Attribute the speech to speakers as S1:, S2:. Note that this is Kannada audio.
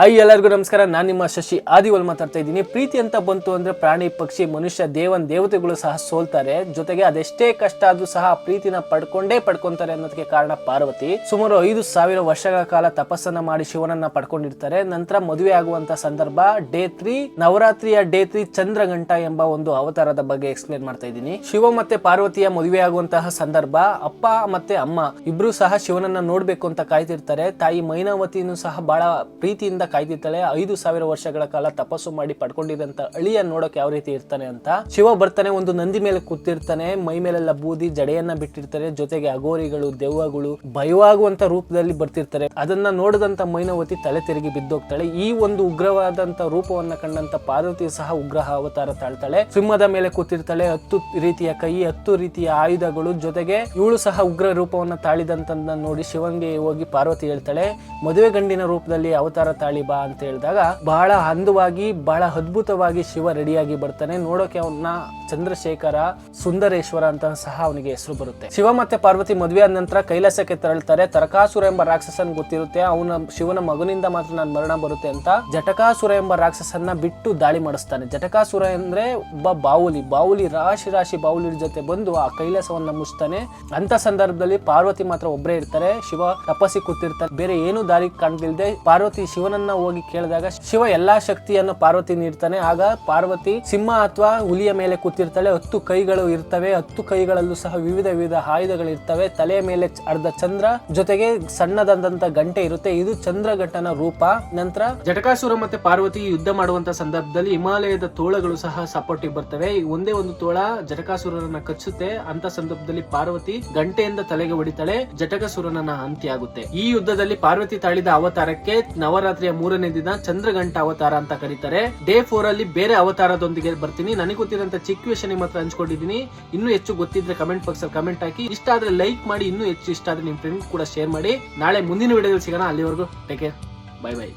S1: ಎಲ್ಲರಿಗೂ ನಮಸ್ಕಾರ. ನಾನು ನಿಮ್ಮ ಶಶಿ ಆದಿವಲ್ ಮಾತಾಡ್ತಾ ಇದ್ದೀನಿ. ಪ್ರೀತಿ ಅಂತ ಬಂತು ಅಂದ್ರೆ ಪ್ರಾಣಿ ಪಕ್ಷಿ ಮನುಷ್ಯ ದೇವತೆಗಳು ಸಹ ಸೋಲ್ತಾರೆ. ಜೊತೆಗೆ ಅದೆಷ್ಟೇ ಕಷ್ಟ ಆದ್ರೂ ಸಹ ಆ ಪ್ರೀತಿನ ಪಡ್ಕೊಂತಾರೆ ಅನ್ನೋದಕ್ಕೆ ಕಾರಣ ಪಾರ್ವತಿ. ಸುಮಾರು 5,000 ವರ್ಷಗಳ ಕಾಲ ತಪಸ್ಸನ್ನ ಮಾಡಿ ಶಿವನನ್ನ ಪಡ್ಕೊಂಡಿರ್ತಾರೆ. ನಂತರ ಮದುವೆ ಆಗುವಂತ ಸಂದರ್ಭ ಡೇ 3 ನವರಾತ್ರಿಯ ಡೇ 3 ಚಂದ್ರಘಂಟ ಎಂಬ ಒಂದು ಅವತಾರದ ಬಗ್ಗೆ ಎಕ್ಸ್ಪ್ಲೇನ್ ಮಾಡ್ತಾ ಇದ್ದೀನಿ. ಶಿವ ಮತ್ತೆ ಪಾರ್ವತಿಯ ಮದುವೆ ಆಗುವಂತಹ ಸಂದರ್ಭ ಅಪ್ಪ ಮತ್ತೆ ಅಮ್ಮ ಇಬ್ರು ಸಹ ಶಿವನನ್ನ ನೋಡ್ಬೇಕು ಅಂತ ಕಾಯ್ತಿರ್ತಾರೆ. ತಾಯಿ ಮೈನಾವತಿನೂ ಸಹ ಬಹಳ ಪ್ರೀತಿಯಿಂದ ಕಾಯ್ತಿರ್ತಾಳೆ. 5,000 ವರ್ಷಗಳ ಕಾಲ ತಪಸ್ಸು ಮಾಡಿ ಪಡ್ಕೊಂಡಿದ್ದಂತ ಅಳಿಯ ನೋಡಕ್ ಯಾವ ರೀತಿ ಇರ್ತಾನೆ ಅಂತ. ಶಿವ ಬರ್ತಾನೆ, ಒಂದು ನಂದಿ ಮೇಲೆ ಕೂತಿರ್ತಾನೆ, ಮೈ ಮೇಲೆಲ್ಲ ಬೂದಿ ಜಡೆಯನ್ನ ಬಿಟ್ಟಿರ್ತಾರೆ. ಜೊತೆಗೆ ಅಗೋರಿಗಳು, ದೆವ್ವಗಳು ಭಯವಾಗುವಂತ ರೂಪದಲ್ಲಿ ಬರ್ತಿರ್ತಾರೆ. ಅದನ್ನ ನೋಡಿದಂತ ಮೈನಾವತಿ ತಲೆ ತಿರುಗಿ ಬಿದ್ದೋಗ್ತಾಳೆ. ಈ ಒಂದು ಉಗ್ರವಾದಂತ ರೂಪವನ್ನ ಕಂಡಂತ ಪಾರ್ವತಿ ಸಹ ಉಗ್ರಹ ಅವತಾರ ತಾಳ್ತಾಳೆ. ಸಿಂಹದ ಮೇಲೆ ಕೂತಿರ್ತಾಳೆ, 10 ರೀತಿಯ ಕೈ, 10 ರೀತಿಯ ಆಯುಧಗಳು. ಜೊತೆಗೆ ಇವಳು ಸಹ ಉಗ್ರ ರೂಪವನ್ನ ತಾಳಿದಂತ ನೋಡಿ ಶಿವಂಗೆ ಹೋಗಿ ಪಾರ್ವತಿ ಹೇಳ್ತಾಳೆ, ಮದುವೆ ಗಂಡಿನ ರೂಪದಲ್ಲಿ ಅವತಾರ ತಾಳಿ ಬಾ ಅಂತ ಹೇಳಿದಾಗ ಬಹಳ ಅಂದವಾಗಿ ಬಹಳ ಅದ್ಭುತವಾಗಿ ಶಿವ ರೆಡಿಯಾಗಿ ಬರ್ತಾನೆ. ನೋಡೋಕೆ ಅವನ್ನ ಚಂದ್ರಶೇಖರ ಸುಂದರೇಶ್ವರ ಅಂತ ಸಹ ಅವನಿಗೆ ಹೆಸರು ಬರುತ್ತೆ. ಶಿವ ಮತ್ತೆ ಪಾರ್ವತಿ ಮದುವೆ ಆದ ನಂತರ ಕೈಲಾಸಕ್ಕೆ ತೆರಳುತ್ತಾರೆ. ತರಕಾಸುರ ಎಂಬ ರಾಕ್ಷಸನ್ ಗೊತ್ತಿರುತ್ತೆ, ಅವನ ಶಿವನ ಮಗನಿಂದ ಮಾತ್ರ ನಾನು ಮರಣ ಬರುತ್ತೆ ಅಂತ ಜಟಕಾಸುರ ಎಂಬ ರಾಕ್ಷಸನ್ನ ಬಿಟ್ಟು ದಾಳಿ ಮಾಡಿಸ್ತಾನೆ. ಜಟಕಾಸುರ ಅಂದ್ರೆ ಒಬ್ಬ ಬಾವುಲಿ ರಾಶಿ ಬಾವುಲಿ ಜೊತೆ ಬಂದು ಆ ಕೈಲಾಸವನ್ನ ಮುಚ್ತಾನೆ. ಅಂತ ಸಂದರ್ಭದಲ್ಲಿ ಪಾರ್ವತಿ ಮಾತ್ರ ಒಬ್ಬರೇ ಇರ್ತಾರೆ. ಶಿವ ತಪಸ್ಸಿ ಕೂತಿರ್ತಾರೆ. ಬೇರೆ ಏನು ದಾರಿ ಕಾಣ್ತಿಲ್ದೆ ಪಾರ್ವತಿ ಶಿವನನ್ನ ಹೋಗಿ ಕೇಳಿದಾಗ ಶಿವ ಎಲ್ಲಾ ಶಕ್ತಿಯನ್ನು ಪಾರ್ವತಿ ನೀಡ್ತಾನೆ. ಆಗ ಪಾರ್ವತಿ ಸಿಂಹ ಅಥವಾ ಹುಲಿಯ ಮೇಲೆ ಕೂತಿರ್ತಾಳೆ. 10 ಕೈಗಳು ಇರ್ತವೆ. 10 ಕೈಗಳಲ್ಲೂ ಸಹ ವಿವಿಧ ಆಯುಧಗಳು ಇರ್ತವೆ. ತಲೆಯ ಮೇಲೆ ಅರ್ಧ ಚಂದ್ರ, ಜೊತೆಗೆ ಸಣ್ಣದಾದಂತ ಗಂಟೆ ಇರುತ್ತೆ. ಇದು ಚಂದ್ರಘಟ್ಟನ ರೂಪ. ನಂತರ ಜಟಕಾಸುರ ಮತ್ತೆ ಪಾರ್ವತಿ ಯುದ್ಧ ಮಾಡುವಂತ ಸಂದರ್ಭದಲ್ಲಿ ಹಿಮಾಲಯದ ತೋಳಗಳು ಸಹ ಸಪೋರ್ಟಿಗೆ ಬರ್ತವೆ. ಒಂದೇ ಒಂದು ತೋಳ ಜಟಕಾಸುರನನ್ನ ಕಚ್ಚುತ್ತೆ. ಅಂತ ಸಂದರ್ಭದಲ್ಲಿ ಪಾರ್ವತಿ ಗಂಟೆಯಿಂದ ತಲೆಗೆ ಹೊಡಿತಾಳೆ. ಜಟಕಾಸುರನ ಅಂತ್ಯ ಆಗುತ್ತೆ. ಈ ಯುದ್ಧದಲ್ಲಿ ಪಾರ್ವತಿ ತಾಳಿದ ಅವತಾರಕ್ಕೆ ನವರಾತ್ರಿಯ 3ನೇ ದಿನ ಚಂದ್ರಘಂಟ ಅವತಾರ ಅಂತ ಕರೀತಾರೆ. ಡೇ 4 ಅಲ್ಲಿ ಬೇರೆ ಅವತಾರದೊಂದಿಗೆ ಬರ್ತೀನಿ. ನನಗೆ ಗೊತ್ತಿರೋಂತ ಚಿಕ್ಕ ವಿಷಯ ನಿಮ್ಮ ಹತ್ರ ಹಂಚ್ಕೊಂಡಿದ್ದೀನಿ. ಇನ್ನೂ ಹೆಚ್ಚು ಗೊತ್ತಿದ್ರೆ ಕಮೆಂಟ್ ಬಾಕ್ಸ್ ಅಲ್ಲಿ ಕಮೆಂಟ್ ಹಾಕಿ. ಇಷ್ಟ ಆದ್ರೆ ಲೈಕ್ ಮಾಡಿ, ಇನ್ನೂ ಹೆಚ್ಚು ಇಷ್ಟ ಆದ್ರೆ ನಿಮ್ ಫ್ರೆಂಡ್ ಕೂಡ ಶೇರ್ ಮಾಡಿ. ನಾಳೆ ಮುಂದಿನ ವಿಡಿಯೋದಲ್ಲಿ ಸಿಗೋಣ. ಅಲ್ಲಿವರೆಗೂ ಟೇಕ್ ಕೇರ್, ಬೈ ಬೈ.